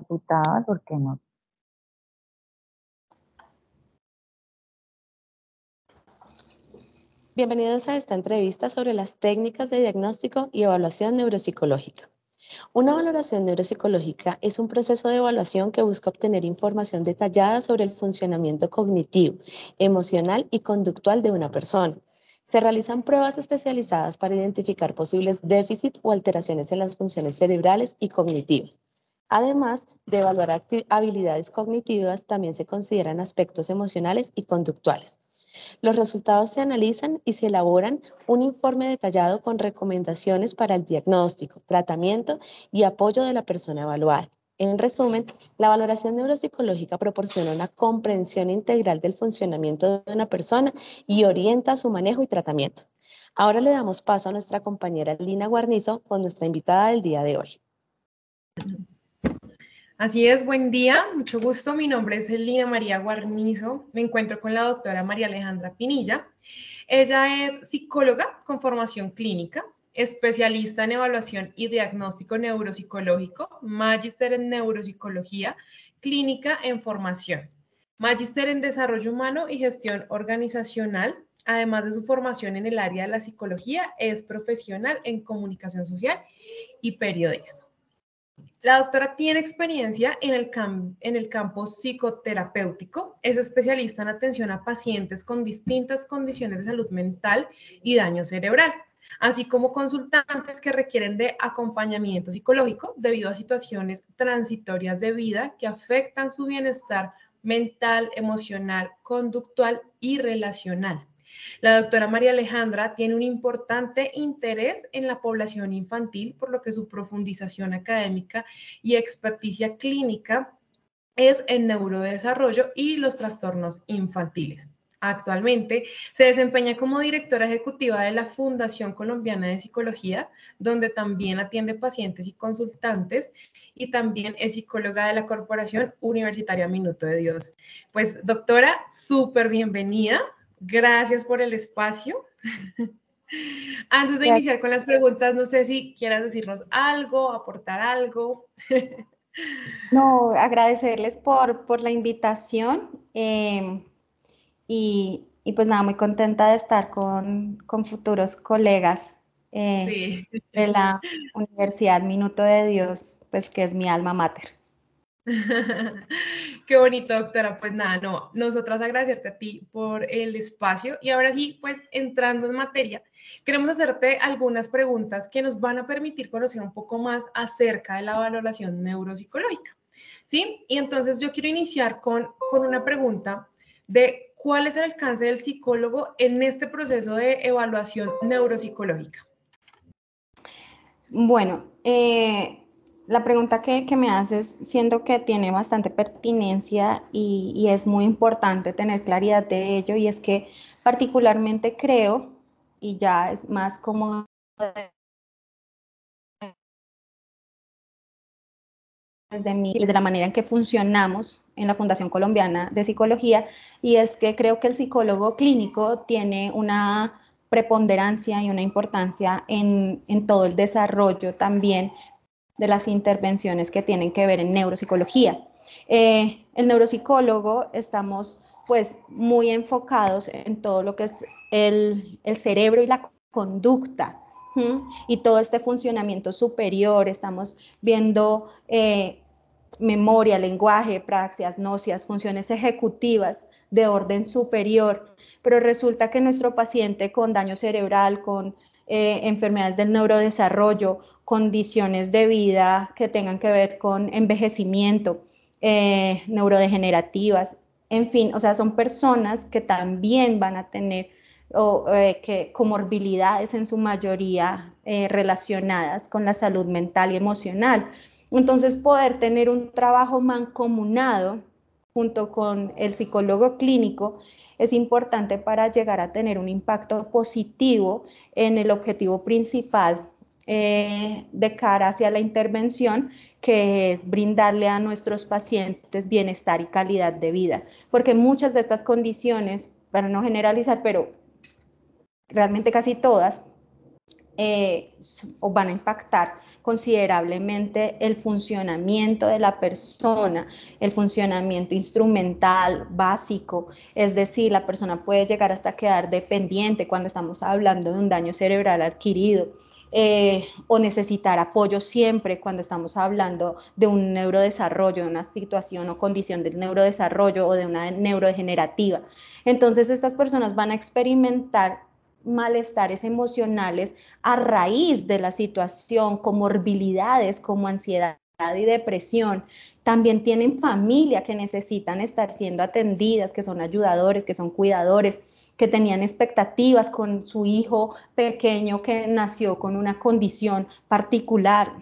computador, ¿por qué no? Bienvenidos a esta entrevista sobre las técnicas de diagnóstico y evaluación neuropsicológica. Una valoración neuropsicológica es un proceso de evaluación que busca obtener información detallada sobre el funcionamiento cognitivo, emocional y conductual de una persona. Se realizan pruebas especializadas para identificar posibles déficits o alteraciones en las funciones cerebrales y cognitivas. Además de evaluar habilidades cognitivas, también se consideran aspectos emocionales y conductuales. Los resultados se analizan y se elaboran un informe detallado con recomendaciones para el diagnóstico, tratamiento y apoyo de la persona evaluada. En resumen, la valoración neuropsicológica proporciona una comprensión integral del funcionamiento de una persona y orienta su manejo y tratamiento. Ahora le damos paso a nuestra compañera Lina Guarnizo con nuestra invitada del día de hoy. Así es, buen día, mucho gusto. Mi nombre es Lina María Guarnizo. Me encuentro con la doctora María Alejandra Pinilla. Ella es psicóloga con formación clínica, especialista en evaluación y diagnóstico neuropsicológico, magíster en neuropsicología clínica en formación, magíster en desarrollo humano y gestión organizacional. Además de su formación en el área de la psicología, es profesional en comunicación social y periodismo. La doctora tiene experiencia en el campo psicoterapéutico, es especialista en atención a pacientes con distintas condiciones de salud mental y daño cerebral, así como consultantes que requieren de acompañamiento psicológico debido a situaciones transitorias de vida que afectan su bienestar mental, emocional, conductual y relacional. La doctora María Alejandra tiene un importante interés en la población infantil, por lo que su profundización académica y experticia clínica es en neurodesarrollo y los trastornos infantiles. Actualmente se desempeña como directora ejecutiva de la Fundación Colombiana de Psicología, donde también atiende pacientes y consultantes, y también es psicóloga de la Corporación Universitaria Minuto de Dios. Pues, doctora, súper bienvenida. Gracias por el espacio. Antes de iniciar con las preguntas, no sé si quieras decirnos algo, aportar algo. No, agradecerles por la invitación y pues nada, muy contenta de estar con futuros colegas Sí. de la Universidad Minuto de Dios, pues que es mi alma mater. Qué bonito, doctora. Pues nada, no, nosotras agradecerte a ti por el espacio y ahora sí, pues entrando en materia, queremos hacerte algunas preguntas que nos van a permitir conocer un poco más acerca de la valoración neuropsicológica, ¿sí? Y entonces yo quiero iniciar con una pregunta de cuál es el alcance del psicólogo en este proceso de evaluación neuropsicológica. Bueno, la pregunta que me haces, siento que tiene bastante pertinencia y es muy importante tener claridad de ello, y es que particularmente creo, y ya es más como desde la manera en que funcionamos en la Fundación Colombiana de Psicología, y es que creo que el psicólogo clínico tiene una preponderancia y una importancia en todo el desarrollo también de las intervenciones que tienen que ver en neuropsicología. El neuropsicólogo estamos pues muy enfocados en todo lo que es el cerebro y la conducta, y todo este funcionamiento superior. Estamos viendo memoria, lenguaje, praxias, nocias, funciones ejecutivas de orden superior, pero resulta que nuestro paciente con daño cerebral, con enfermedades del neurodesarrollo, condiciones de vida que tengan que ver con envejecimiento, neurodegenerativas, en fin, o sea, son personas que también van a tener comorbilidades en su mayoría relacionadas con la salud mental y emocional. Entonces, poder tener un trabajo mancomunado junto con el psicólogo clínico es importante para llegar a tener un impacto positivo en el objetivo principal de cara hacia la intervención, que es brindarle a nuestros pacientes bienestar y calidad de vida, porque muchas de estas condiciones, para no generalizar, pero realmente casi todas, o van a impactar considerablemente el funcionamiento de la persona, el funcionamiento instrumental básico, es decir, la persona puede llegar hasta quedar dependiente cuando estamos hablando de un daño cerebral adquirido. O necesitar apoyo siempre cuando estamos hablando de un neurodesarrollo, de una situación o condición del neurodesarrollo o de una neurodegenerativa. Entonces estas personas van a experimentar malestares emocionales a raíz de la situación, comorbilidades como ansiedad y depresión. También tienen familia que necesitan estar siendo atendidas, que son ayudadores, que son cuidadores, que tenían expectativas con su hijo pequeño que nació con una condición particular.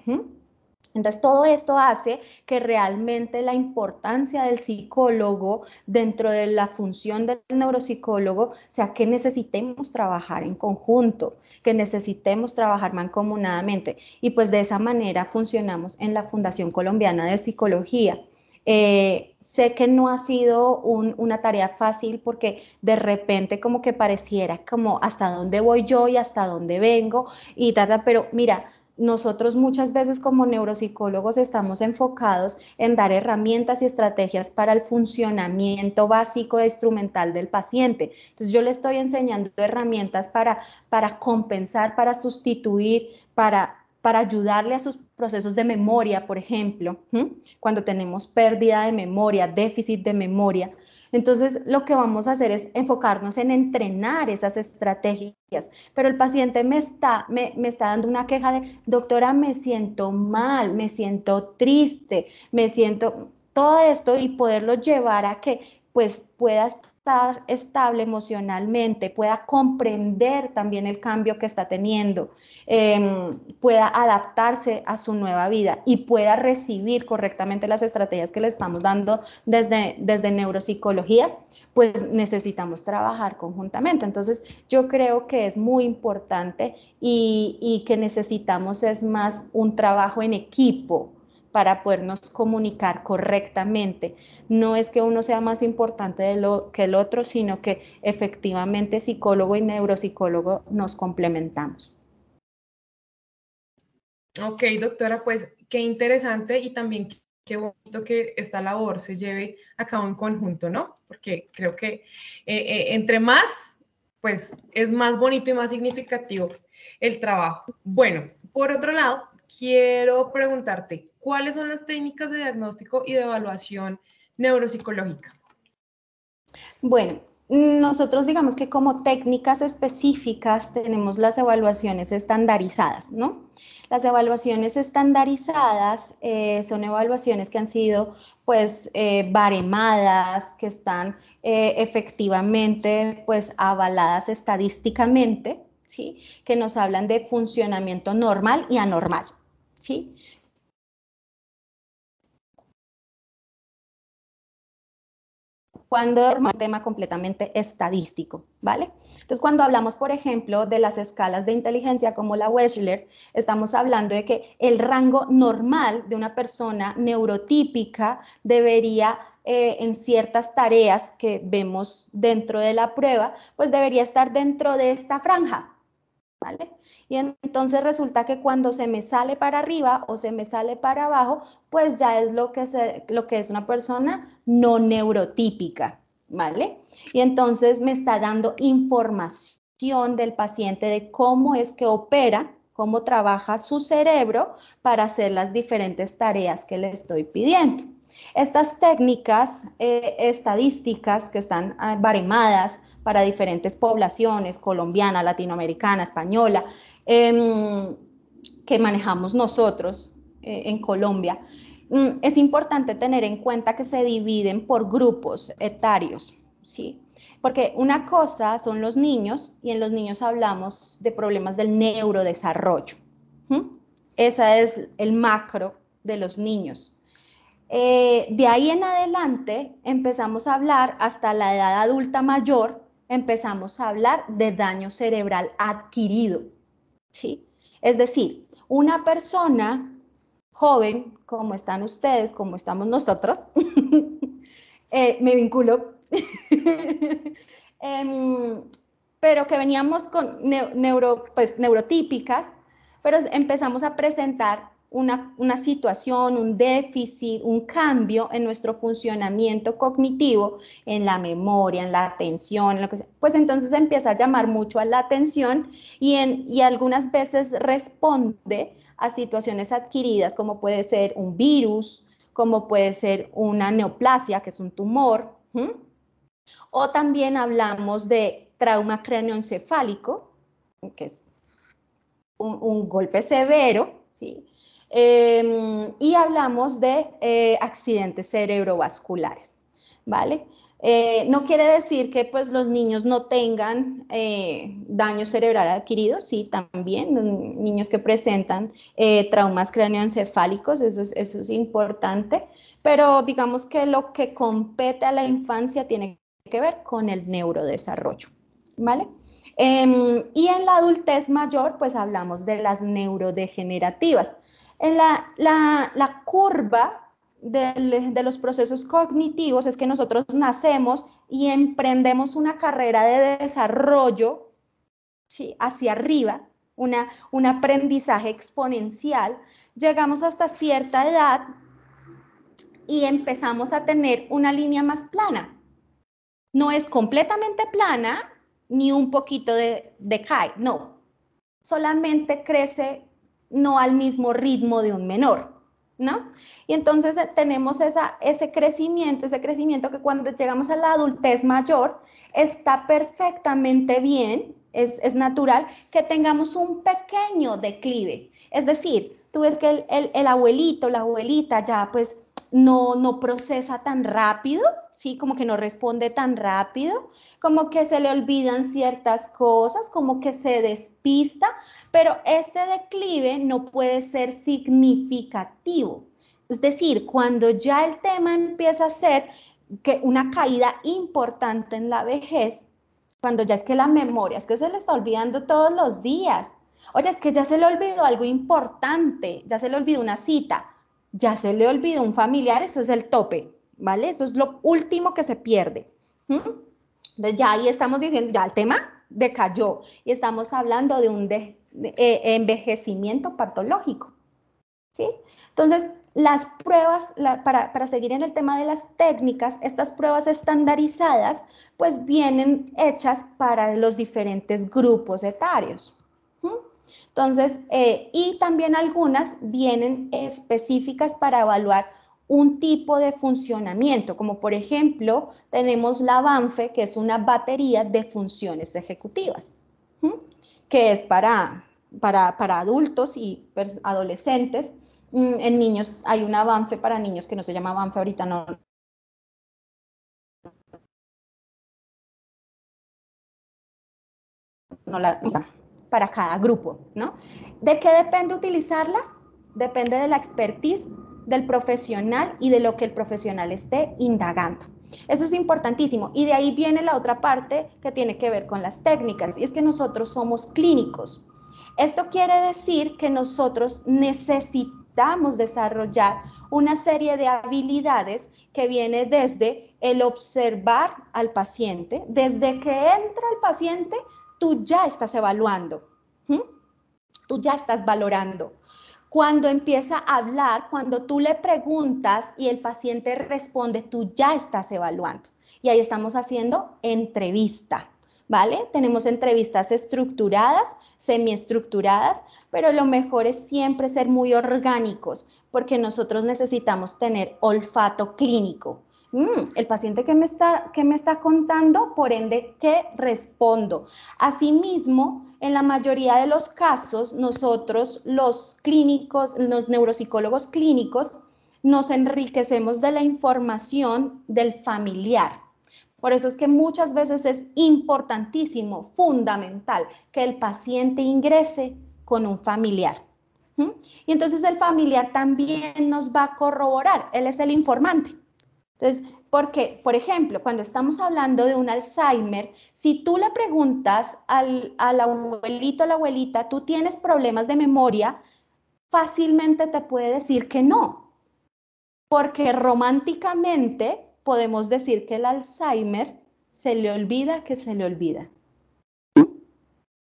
Entonces, todo esto hace que realmente la importancia del psicólogo dentro de la función del neuropsicólogo sea que necesitemos trabajar en conjunto, que necesitemos trabajar mancomunadamente. Y pues de esa manera funcionamos en la Fundación Colombiana de Psicología. Sé que no ha sido una tarea fácil porque de repente como que pareciera como hasta dónde voy yo y hasta dónde vengo y tal, pero mira, nosotros muchas veces como neuropsicólogos estamos enfocados en dar herramientas y estrategias para el funcionamiento básico e instrumental del paciente. Entonces yo le estoy enseñando herramientas para compensar, para sustituir, para ayudarle a sus procesos de memoria, por ejemplo, cuando tenemos pérdida de memoria, déficit de memoria. Entonces, lo que vamos a hacer es enfocarnos en entrenar esas estrategias, pero el paciente me está dando una queja de, doctora, me siento mal, me siento triste, me siento todo esto y poderlo llevar a que pues pueda estar estable emocionalmente, pueda comprender también el cambio que está teniendo, pueda adaptarse a su nueva vida y pueda recibir correctamente las estrategias que le estamos dando desde neuropsicología, pues necesitamos trabajar conjuntamente. Entonces, yo creo que es muy importante y que necesitamos es más un trabajo en equipo para podernos comunicar correctamente. No es que uno sea más importante que el otro, sino que efectivamente psicólogo y neuropsicólogo nos complementamos. Ok, doctora, pues qué interesante y también qué bonito que esta labor se lleve a cabo en conjunto, ¿no? Porque creo que entre más, pues es más bonito y más significativo el trabajo. Bueno, por otro lado, quiero preguntarte, ¿cuáles son las técnicas de diagnóstico y de evaluación neuropsicológica? Bueno, nosotros digamos que como técnicas específicas tenemos las evaluaciones estandarizadas, ¿no? Las evaluaciones estandarizadas son evaluaciones que han sido pues baremadas, que están efectivamente pues avaladas estadísticamente, ¿sí? Que nos hablan de funcionamiento normal y anormal, ¿sí? Cuando es un tema completamente estadístico, ¿vale? Entonces, cuando hablamos, por ejemplo, de las escalas de inteligencia como la Wechsler, estamos hablando de que el rango normal de una persona neurotípica debería, en ciertas tareas que vemos dentro de la prueba, pues debería estar dentro de esta franja, ¿vale? Y entonces resulta que cuando se me sale para arriba o se me sale para abajo, pues ya es lo que es una persona no neurotípica, ¿vale? Y entonces me está dando información del paciente de cómo es que opera, cómo trabaja su cerebro para hacer las diferentes tareas que le estoy pidiendo. Estas técnicas estadísticas que están baremadas para diferentes poblaciones, colombiana, latinoamericana, española, que manejamos nosotros en Colombia, es importante tener en cuenta que se dividen por grupos etarios, ¿sí? Porque una cosa son los niños y en los niños hablamos de problemas del neurodesarrollo. Ese es el macro de los niños. De ahí en adelante empezamos a hablar hasta la edad adulta mayor, empezamos a hablar de daño cerebral adquirido, ¿sí? Es decir, una persona joven, como están ustedes, como estamos nosotros, me vinculo, pero que veníamos con pues, neurotípicas, pero empezamos a presentar una situación, un déficit, un cambio en nuestro funcionamiento cognitivo, en la memoria, en la atención, en lo que sea, pues entonces empieza a llamar mucho a la atención y algunas veces responde a situaciones adquiridas como puede ser un virus, como puede ser una neoplasia, que es un tumor, o también hablamos de trauma craneoencefálico, que es un golpe severo, ¿sí? Y hablamos de accidentes cerebrovasculares, ¿vale? No quiere decir que pues, los niños no tengan daño cerebral adquirido, sí, también, niños que presentan traumas craneoencefálicos, eso es importante, pero digamos que lo que compete a la infancia tiene que ver con el neurodesarrollo, ¿vale? Y en la adultez mayor, pues hablamos de las neurodegenerativas. En la curva de los procesos cognitivos es que nosotros nacemos y emprendemos una carrera de desarrollo, ¿sí?, hacia arriba, un aprendizaje exponencial. Llegamos hasta cierta edad y empezamos a tener una línea más plana. No es completamente plana, ni un poquito decae, no. Solamente crece no al mismo ritmo de un menor, ¿no? Y entonces tenemos ese crecimiento que cuando llegamos a la adultez mayor está perfectamente bien, es natural que tengamos un pequeño declive. Es decir, tú ves que el abuelito, la abuelita ya pues no procesa tan rápido, ¿sí? Como que no responde tan rápido, como que se le olvidan ciertas cosas, como que se despista, pero este declive no puede ser significativo. Es decir, cuando ya el tema empieza a ser que una caída importante en la vejez, cuando ya es que la memoria, es que se le está olvidando todos los días. Oye, es que ya se le olvidó algo importante, ya se le olvidó una cita, ya se le olvidó un familiar, eso es el tope, ¿vale? Eso es lo último que se pierde. Entonces ya ahí estamos diciendo, ya el tema decayó y estamos hablando de un envejecimiento patológico, ¿sí? Entonces, las pruebas, para seguir en el tema de las técnicas, estas pruebas estandarizadas, pues vienen hechas para los diferentes grupos etarios. Entonces, y también algunas vienen específicas para evaluar un tipo de funcionamiento, como por ejemplo, tenemos la BANFE, que es una batería de funciones ejecutivas, que es para adultos y adolescentes. En niños hay una BANFE para niños que no se llama BANFE, ahorita no. Para cada grupo, ¿no? ¿De qué depende utilizarlas? Depende de la expertise del profesional y de lo que el profesional esté indagando. Eso es importantísimo y de ahí viene la otra parte que tiene que ver con las técnicas y es que nosotros somos clínicos. Esto quiere decir que nosotros necesitamos desarrollar una serie de habilidades que viene desde el observar al paciente, desde que entra el paciente, tú ya estás evaluando, tú ya estás valorando. Cuando empieza a hablar, cuando tú le preguntas y el paciente responde, tú ya estás evaluando. Y ahí estamos haciendo entrevista, ¿vale? Tenemos entrevistas estructuradas, semiestructuradas, pero lo mejor es siempre ser muy orgánicos, porque nosotros necesitamos tener olfato clínico. El paciente que me está contando, por ende, ¿qué respondo? Asimismo, en la mayoría de los casos, nosotros los clínicos, los neuropsicólogos clínicos, nos enriquecemos de la información del familiar. Por eso es que muchas veces es importantísimo, fundamental, que el paciente ingrese con un familiar. Y entonces el familiar también nos va a corroborar, él es el informante. Entonces, porque, por ejemplo, cuando estamos hablando de un Alzheimer, si tú le preguntas al abuelito o la abuelita, ¿tú tienes problemas de memoria? Fácilmente te puede decir que no, porque románticamente podemos decir que el Alzheimer se le olvida que se le olvida.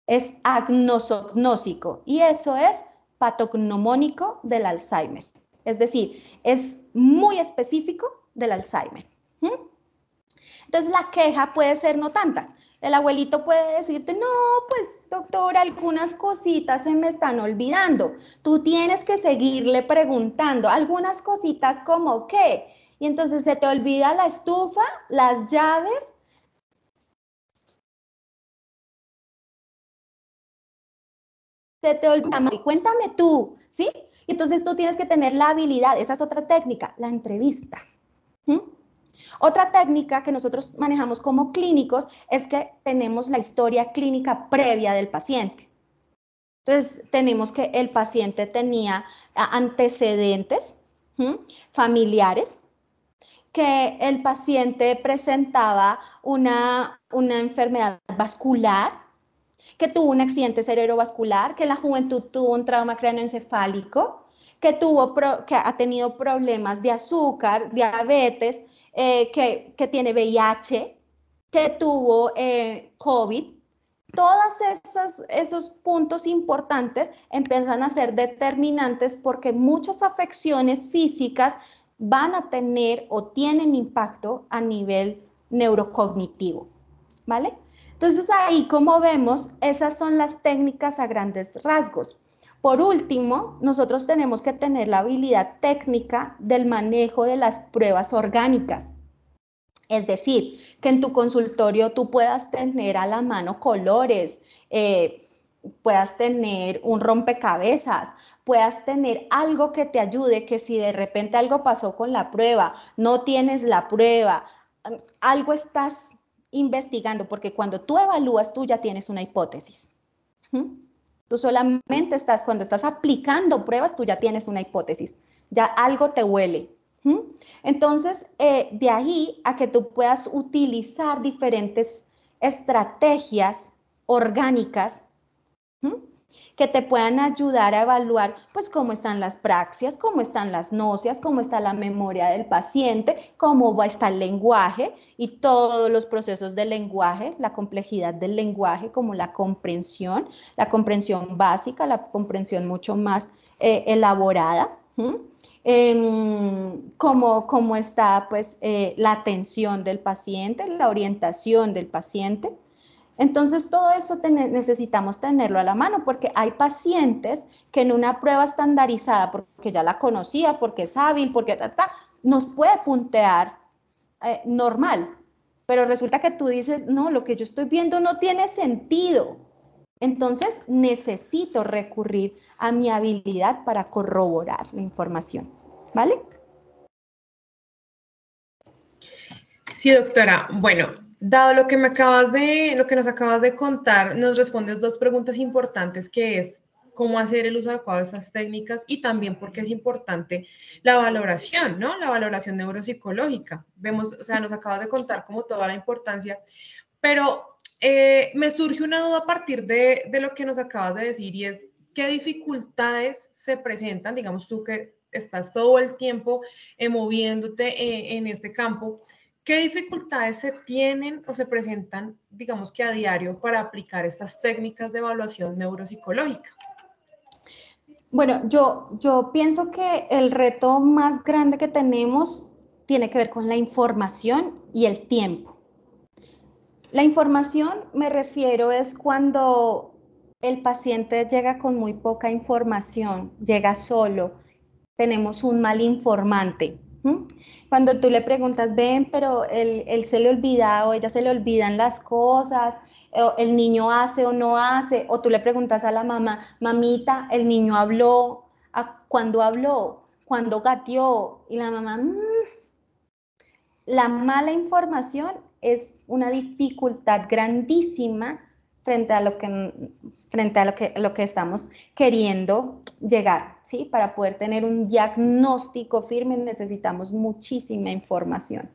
Es agnosognósico y eso es patognomónico del Alzheimer. Es decir, es muy específico del Alzheimer. Entonces la queja puede ser no tanta. El abuelito puede decirte, no, pues doctora, algunas cositas se me están olvidando. Tú tienes que seguirle preguntando algunas cositas como qué. Y entonces se te olvida la estufa, las llaves. Se te olvida, cuéntame tú, ¿sí? Y entonces tú tienes que tener la habilidad, esa es otra técnica, la entrevista. Otra técnica que nosotros manejamos como clínicos es que tenemos la historia clínica previa del paciente. Entonces, tenemos que el paciente tenía antecedentes familiares, que el paciente presentaba una enfermedad vascular, que tuvo un accidente cerebrovascular, que en la juventud tuvo un trauma cráneoencefálico, que ha tenido problemas de azúcar, diabetes, que tiene VIH, que tuvo COVID. Todos esos puntos importantes empiezan a ser determinantes porque muchas afecciones físicas van a tener o tienen impacto a nivel neurocognitivo, ¿vale? Entonces ahí, como vemos, esas son las técnicas a grandes rasgos. Por último, nosotros tenemos que tener la habilidad técnica del manejo de las pruebas orgánicas. Es decir, que en tu consultorio tú puedas tener a la mano colores, puedas tener un rompecabezas, puedas tener algo que te ayude, que si de repente algo pasó con la prueba, no tienes la prueba, algo estás investigando, porque cuando tú evalúas, tú ya tienes una hipótesis. Tú solamente cuando estás aplicando pruebas, tú ya tienes una hipótesis, ya algo te huele. Entonces, de ahí a que tú puedas utilizar diferentes estrategias orgánicas que te puedan ayudar a evaluar pues cómo están las praxias, cómo están las náuseas, cómo está la memoria del paciente, cómo está el lenguaje y todos los procesos del lenguaje, la complejidad del lenguaje como la comprensión básica, la comprensión mucho más elaborada. Cómo está pues la atención del paciente, la orientación del paciente. Entonces todo eso necesitamos tenerlo a la mano porque hay pacientes que en una prueba estandarizada, porque ya la conocía, porque es hábil, porque nos puede puntear normal, pero resulta que tú dices, no, lo que yo estoy viendo no tiene sentido. Entonces necesito recurrir a mi habilidad para corroborar la información, ¿vale? Sí, doctora. Bueno, dado lo que nos acabas de contar, nos respondes dos preguntas importantes, que es cómo hacer el uso adecuado de esas técnicas y también por qué es importante la valoración, ¿no? La valoración neuropsicológica. Vemos, o sea, nos acabas de contar como toda la importancia, pero me surge una duda a partir de lo que nos acabas de decir y es, ¿qué dificultades se presentan? Digamos tú que estás todo el tiempo moviéndote en este campo. ¿Qué dificultades se tienen o se presentan, digamos que a diario, para aplicar estas técnicas de evaluación neuropsicológica? Bueno, yo pienso que el reto más grande que tenemos tiene que ver con la información y el tiempo. La información, me refiero, es cuando el paciente llega con muy poca información, llega solo, tenemos un mal informante. Cuando tú le preguntas, ven, pero él se le olvida o ella se le olvidan las cosas, el niño hace o no hace, o tú le preguntas a la mamá, mamita, el niño habló, ¿cuándo habló? ¿Cuándo gateó? Y la mamá, la mala información es una dificultad grandísima frente a lo que estamos queriendo llegar, ¿sí? Para poder tener un diagnóstico firme necesitamos muchísima información.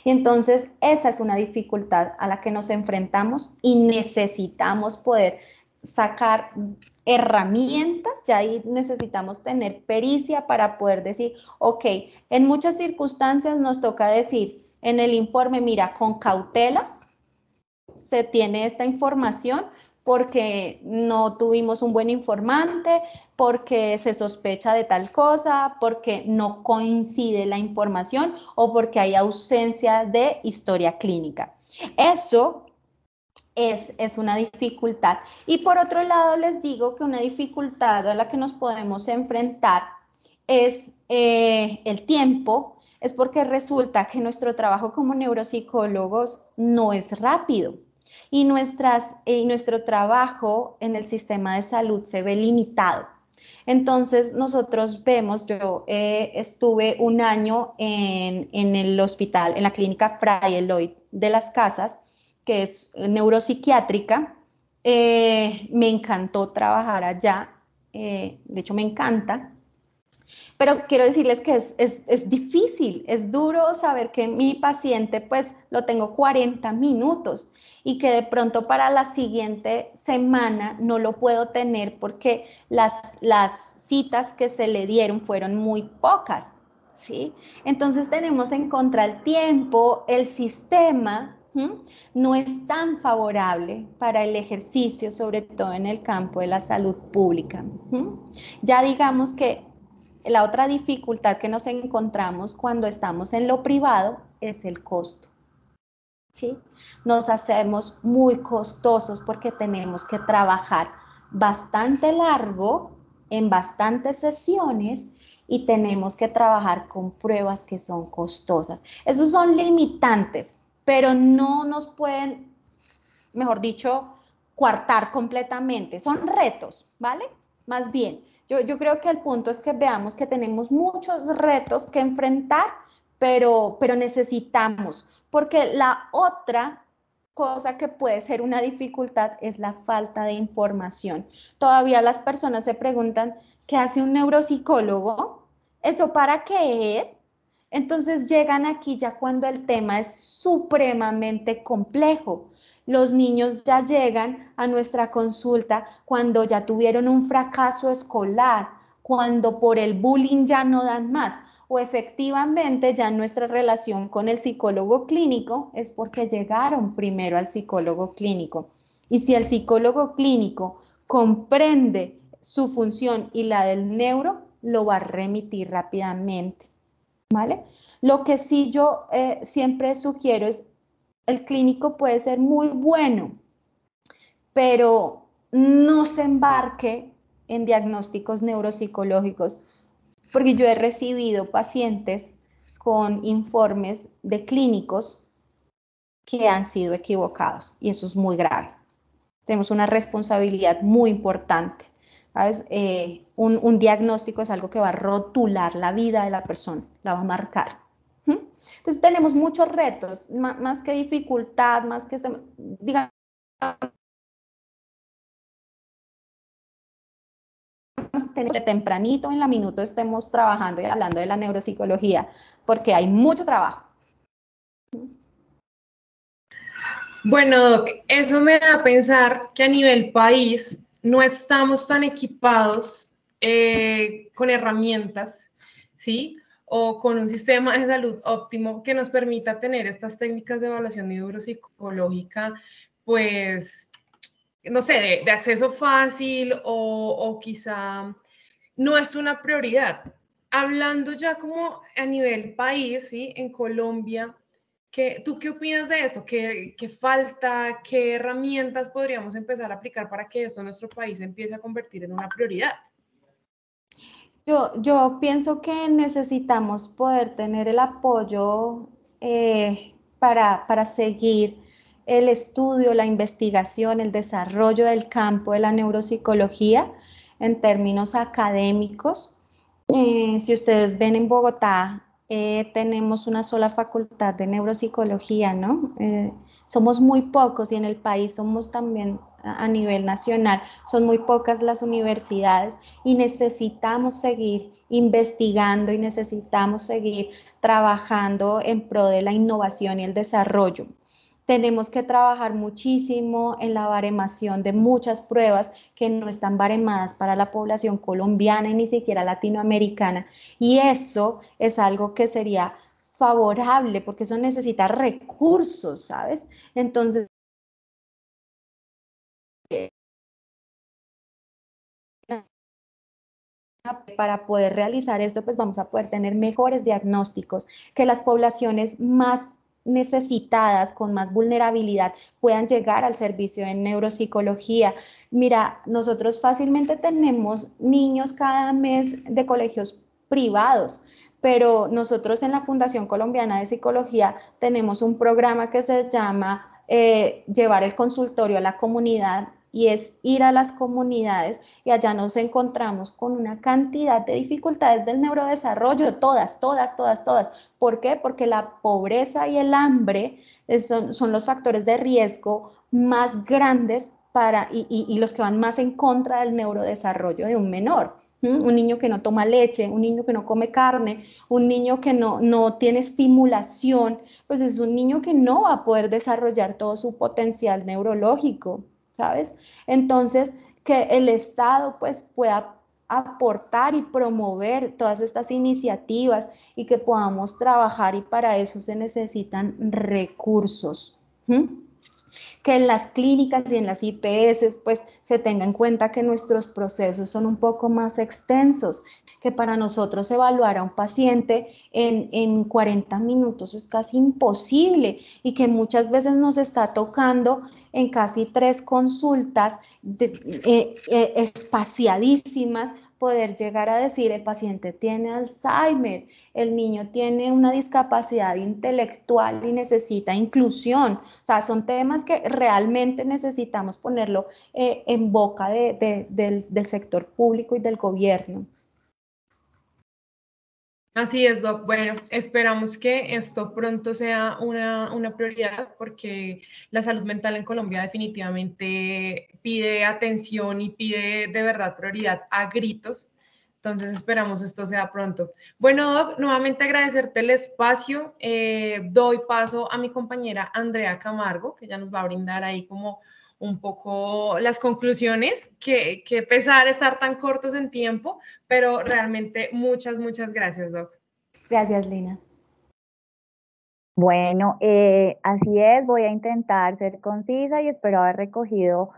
Y entonces esa es una dificultad a la que nos enfrentamos y necesitamos poder sacar herramientas, ya ahí necesitamos tener pericia para poder decir, ok, en muchas circunstancias nos toca decir en el informe, mira, con cautela se tiene esta información porque no tuvimos un buen informante, porque se sospecha de tal cosa, porque no coincide la información o porque hay ausencia de historia clínica. Eso es una dificultad. Y por otro lado, les digo que una dificultad a la que nos podemos enfrentar es el tiempo, es porque resulta que nuestro trabajo como neuropsicólogos no es rápido y nuestro trabajo en el sistema de salud se ve limitado. Entonces nosotros vemos, yo estuve un año en el hospital, en la clínica Fray Eloy de las Casas, que es neuropsiquiátrica. Me encantó trabajar allá, de hecho me encanta, pero quiero decirles que es difícil, es duro saber que mi paciente pues lo tengo 40 minutos y que de pronto para la siguiente semana no lo puedo tener porque las citas que se le dieron fueron muy pocas, ¿sí? Entonces tenemos en contra el tiempo, el sistema no es tan favorable para el ejercicio, sobre todo en el campo de la salud pública. Ya digamos que la otra dificultad que nos encontramos cuando estamos en lo privado es el costo, ¿sí? Nos hacemos muy costosos porque tenemos que trabajar bastante largo en bastantes sesiones y tenemos que trabajar con pruebas que son costosas. Esos son limitantes, pero no nos pueden, mejor dicho, coartar completamente. Son retos, ¿vale? Más bien, yo creo que el punto es que veamos que tenemos muchos retos que enfrentar, pero necesitamos, porque la otra cosa que puede ser una dificultad es la falta de información. Todavía las personas se preguntan, ¿qué hace un neuropsicólogo? ¿Eso para qué es? Entonces llegan aquí ya cuando el tema es supremamente complejo. Los niños ya llegan a nuestra consulta cuando ya tuvieron un fracaso escolar, cuando por el bullying ya no dan más, o efectivamente ya nuestra relación con el psicólogo clínico es porque llegaron primero al psicólogo clínico. Y si el psicólogo clínico comprende su función y la del neuro, lo va a remitir rápidamente, ¿vale? Lo que sí yo siempre sugiero es, el clínico puede ser muy bueno, pero no se embarque en diagnósticos neuropsicológicos, porque yo he recibido pacientes con informes de clínicos que han sido equivocados y eso es muy grave. Tenemos una responsabilidad muy importante, ¿sabes? Un diagnóstico es algo que va a rotular la vida de la persona, la va a marcar. Entonces tenemos muchos retos, más que dificultad, más que, digamos, de tempranito en la minuto estemos trabajando y hablando de la neuropsicología, porque hay mucho trabajo. Bueno, Doc, eso me da a pensar que a nivel país no estamos tan equipados con herramientas, ¿sí? O con un sistema de salud óptimo que nos permita tener estas técnicas de evaluación neuropsicológica, pues, no sé, de acceso fácil o quizá no es una prioridad. Hablando ya como a nivel país, ¿sí? En Colombia, ¿tú qué opinas de esto? ¿Qué falta? ¿Qué herramientas podríamos empezar a aplicar para que esto en nuestro país se empiece a convertir en una prioridad? Yo pienso que necesitamos poder tener el apoyo para seguir el estudio, la investigación, el desarrollo del campo de la neuropsicología en términos académicos. Si ustedes ven en Bogotá, tenemos una sola facultad de neuropsicología, ¿no? Somos muy pocos y en el país somos también a nivel nacional, son muy pocas las universidades y necesitamos seguir investigando y necesitamos seguir trabajando en pro de la innovación y el desarrollo. Tenemos que trabajar muchísimo en la baremación de muchas pruebas que no están baremadas para la población colombiana y ni siquiera latinoamericana. Y eso es algo que sería favorable porque eso necesita recursos, ¿sabes? Entonces, para poder realizar esto, pues vamos a poder tener mejores diagnósticos, que las poblaciones más necesitadas, con más vulnerabilidad, puedan llegar al servicio de neuropsicología. Mira, nosotros fácilmente tenemos niños cada mes de colegios privados, pero nosotros en la Fundación Colombiana de Psicología tenemos un programa que se llama Llevar el consultorio a la comunidad, y es ir a las comunidades y allá nos encontramos con una cantidad de dificultades del neurodesarrollo, todas, todas, todas, todas. ¿Por qué? Porque la pobreza y el hambre son los factores de riesgo más grandes y los que van más en contra del neurodesarrollo de un menor. Un niño que no toma leche, un niño que no come carne, un niño que no tiene estimulación, pues es un niño que no va a poder desarrollar todo su potencial neurológico, ¿sabes? Entonces, que el Estado pues pueda aportar y promover todas estas iniciativas y que podamos trabajar, y para eso se necesitan recursos. Que en las clínicas y en las IPS pues se tenga en cuenta que nuestros procesos son un poco más extensos, que para nosotros evaluar a un paciente en 40 minutos es casi imposible, y que muchas veces nos está tocando en casi 3 consultas espaciadísimas poder llegar a decir: el paciente tiene Alzheimer, el niño tiene una discapacidad intelectual y necesita inclusión. O sea, son temas que realmente necesitamos ponerlo en boca del sector público y del gobierno. Así es, Doc. Bueno, esperamos que esto pronto sea una prioridad, porque la salud mental en Colombia definitivamente pide atención y pide de verdad prioridad a gritos. Entonces esperamos esto sea pronto. Bueno, Doc, nuevamente agradecerte el espacio. Doy paso a mi compañera Andrea Camargo, que ya nos va a brindar ahí como un poco las conclusiones, que pesar estar tan cortos en tiempo, pero realmente muchas, muchas gracias, Doc. Gracias, Lina. Bueno, así es, voy a intentar ser concisa y espero haber recogido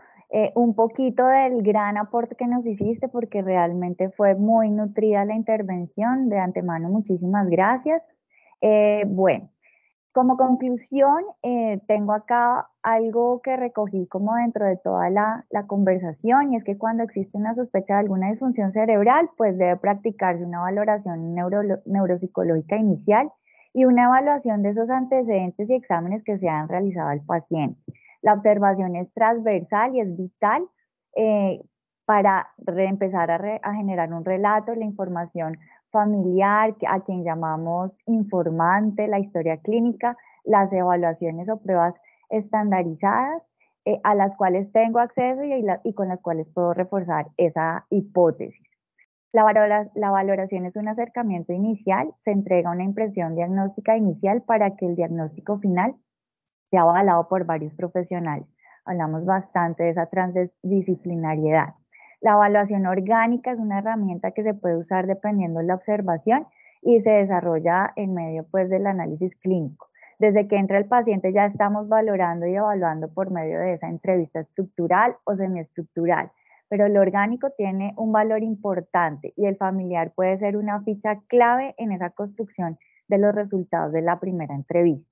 un poquito del gran aporte que nos hiciste, porque realmente fue muy nutrida la intervención. De antemano, muchísimas gracias. Bueno, como conclusión, tengo acá algo que recogí como dentro de toda la conversación, y es que cuando existe una sospecha de alguna disfunción cerebral, pues debe practicarse una valoración neuropsicológica inicial y una evaluación de esos antecedentes y exámenes que se han realizado al paciente. La observación es transversal y es vital para empezar a generar un relato, la información familiar, a quien llamamos informante, la historia clínica, las evaluaciones o pruebas estandarizadas a las cuales tengo acceso y con las cuales puedo reforzar esa hipótesis. La valoración es un acercamiento inicial, se entrega una impresión diagnóstica inicial para que el diagnóstico final sea avalado por varios profesionales. Hablamos bastante de esa transdisciplinariedad. La evaluación orgánica es una herramienta que se puede usar dependiendo de la observación y se desarrolla en medio pues del análisis clínico. Desde que entra el paciente ya estamos valorando y evaluando por medio de esa entrevista estructural o semiestructural, pero lo orgánico tiene un valor importante y el familiar puede ser una ficha clave en esa construcción de los resultados de la primera entrevista.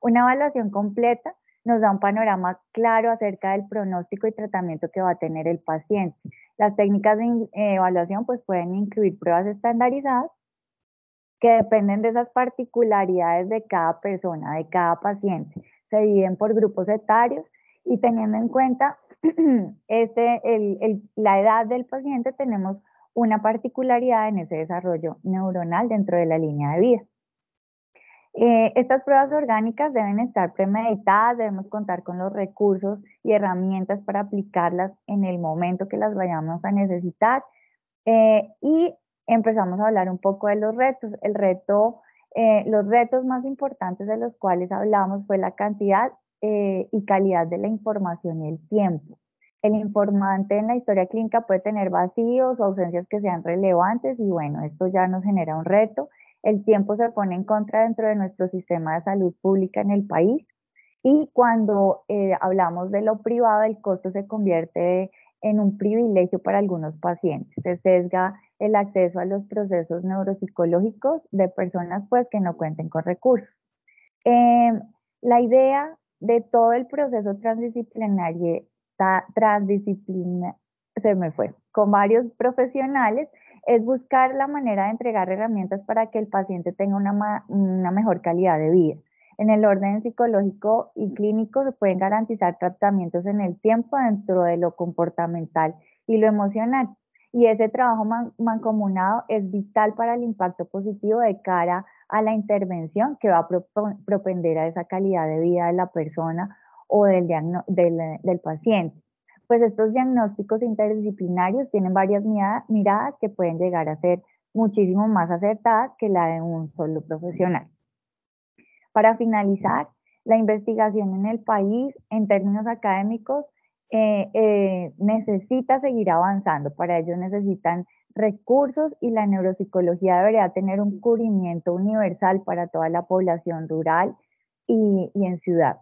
Una evaluación completa nos da un panorama claro acerca del pronóstico y tratamiento que va a tener el paciente. Las técnicas de evaluación pues pueden incluir pruebas estandarizadas que dependen de esas particularidades de cada persona, de cada paciente. Se dividen por grupos etarios y, teniendo en cuenta la edad del paciente, tenemos una particularidad en ese desarrollo neuronal dentro de la línea de vida. Estas pruebas orgánicas deben estar premeditadas, debemos contar con los recursos y herramientas para aplicarlas en el momento que las vayamos a necesitar. Y empezamos a hablar un poco de los retos. Los retos más importantes de los cuales hablamos fue la cantidad y calidad de la información y el tiempo. El informante en la historia clínica puede tener vacíos o ausencias que sean relevantes, y bueno, esto ya nos genera un reto. El tiempo se pone en contra dentro de nuestro sistema de salud pública en el país, y cuando hablamos de lo privado, el costo se convierte en un privilegio para algunos pacientes. Se sesga el acceso a los procesos neuropsicológicos de personas pues que no cuenten con recursos. La idea de todo el proceso con varios profesionales es buscar la manera de entregar herramientas para que el paciente tenga una mejor calidad de vida. En el orden psicológico y clínico se pueden garantizar tratamientos en el tiempo dentro de lo comportamental y lo emocional. Y ese trabajo mancomunado es vital para el impacto positivo de cara a la intervención que va a propender a esa calidad de vida de la persona o del paciente. Pues estos diagnósticos interdisciplinarios tienen varias miradas que pueden llegar a ser muchísimo más acertadas que la de un solo profesional. Para finalizar, la investigación en el país, en términos académicos, necesita seguir avanzando. Para ello necesitan recursos y la neuropsicología debería tener un cubrimiento universal para toda la población rural y en ciudad.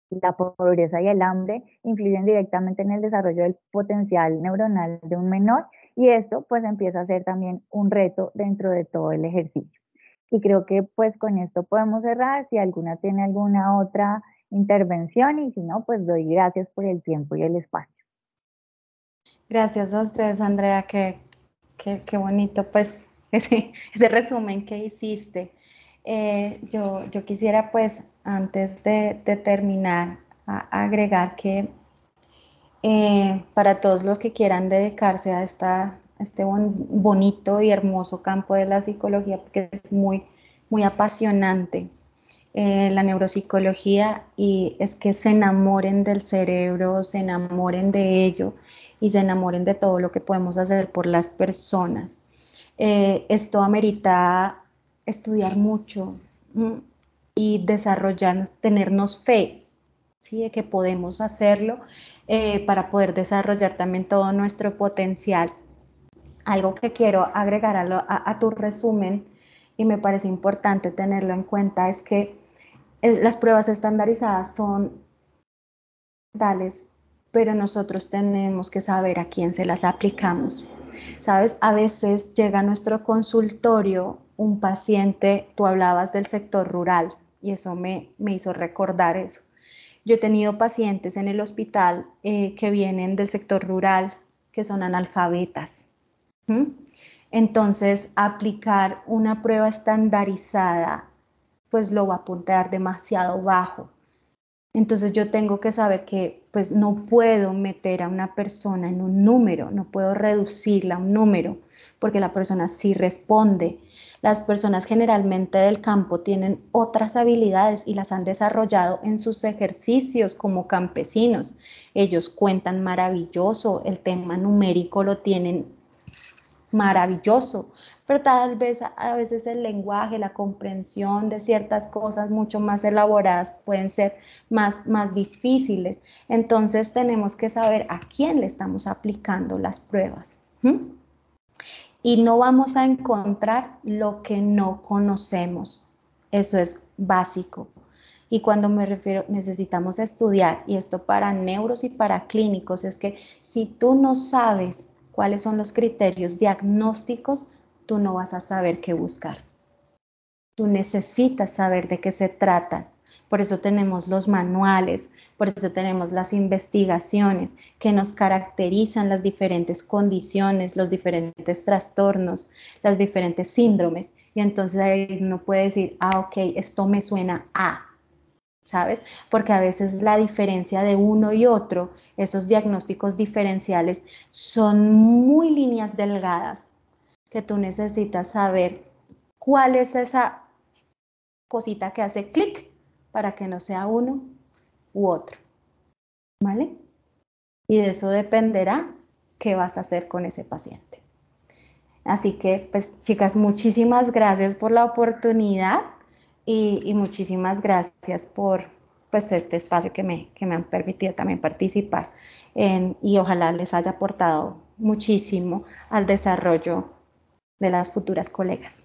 La pobreza y el hambre influyen directamente en el desarrollo del potencial neuronal de un menor y esto pues empieza a ser también un reto dentro de todo el ejercicio. Y creo que pues con esto podemos cerrar. Si alguna tiene alguna otra intervención y si no, pues doy gracias por el tiempo y el espacio. Gracias a ustedes, Andrea, qué bonito pues ese resumen que hiciste. Yo quisiera pues antes de terminar agregar que para todos los que quieran dedicarse a este bonito y hermoso campo de la psicología, porque es muy apasionante la neuropsicología, y es que se enamoren del cerebro, se enamoren de ello y se enamoren de todo lo que podemos hacer por las personas. Esto amerita estudiar mucho y desarrollarnos, tenernos fe, ¿sí?, de que podemos hacerlo para poder desarrollar también todo nuestro potencial. Algo que quiero agregar a tu resumen y me parece importante tenerlo en cuenta es que las pruebas estandarizadas son tales, pero nosotros tenemos que saber a quién se las aplicamos. ¿Sabes? A veces llega a nuestro consultorio un paciente, tú hablabas del sector rural y eso me hizo recordar eso. Yo he tenido pacientes en el hospital que vienen del sector rural que son analfabetas. Entonces, aplicar una prueba estandarizada pues lo va a apuntar demasiado bajo. Entonces yo tengo que saber que pues no puedo meter a una persona en un número, no puedo reducirla a un número, porque la persona sí responde. Las personas generalmente del campo tienen otras habilidades y las han desarrollado en sus ejercicios como campesinos. Ellos cuentan maravilloso, el tema numérico lo tienen maravilloso, pero tal vez a veces el lenguaje, la comprensión de ciertas cosas mucho más elaboradas pueden ser más difíciles. Entonces tenemos que saber a quién le estamos aplicando las pruebas. Y no vamos a encontrar lo que no conocemos. Eso es básico. Y cuando me refiero, necesitamos estudiar, y esto para neuros y para clínicos, es que si tú no sabes cuáles son los criterios diagnósticos, tú no vas a saber qué buscar. Tú necesitas saber de qué se trata. Por eso tenemos los manuales, por eso tenemos las investigaciones que nos caracterizan las diferentes condiciones, los diferentes trastornos, las diferentes síndromes. Y entonces ahí uno puede decir, ok, esto me suena a, ¿sabes? Porque a veces la diferencia de uno y otro, esos diagnósticos diferenciales, son muy líneas delgadas que tú necesitas saber cuál es esa cosita que hace clic para que no sea uno u otro, ¿vale? Y de eso dependerá qué vas a hacer con ese paciente. Así que, pues, chicas, muchísimas gracias por la oportunidad y muchísimas gracias por pues, este espacio que me han permitido también participar y ojalá les haya aportado muchísimo al desarrollo de las futuras colegas.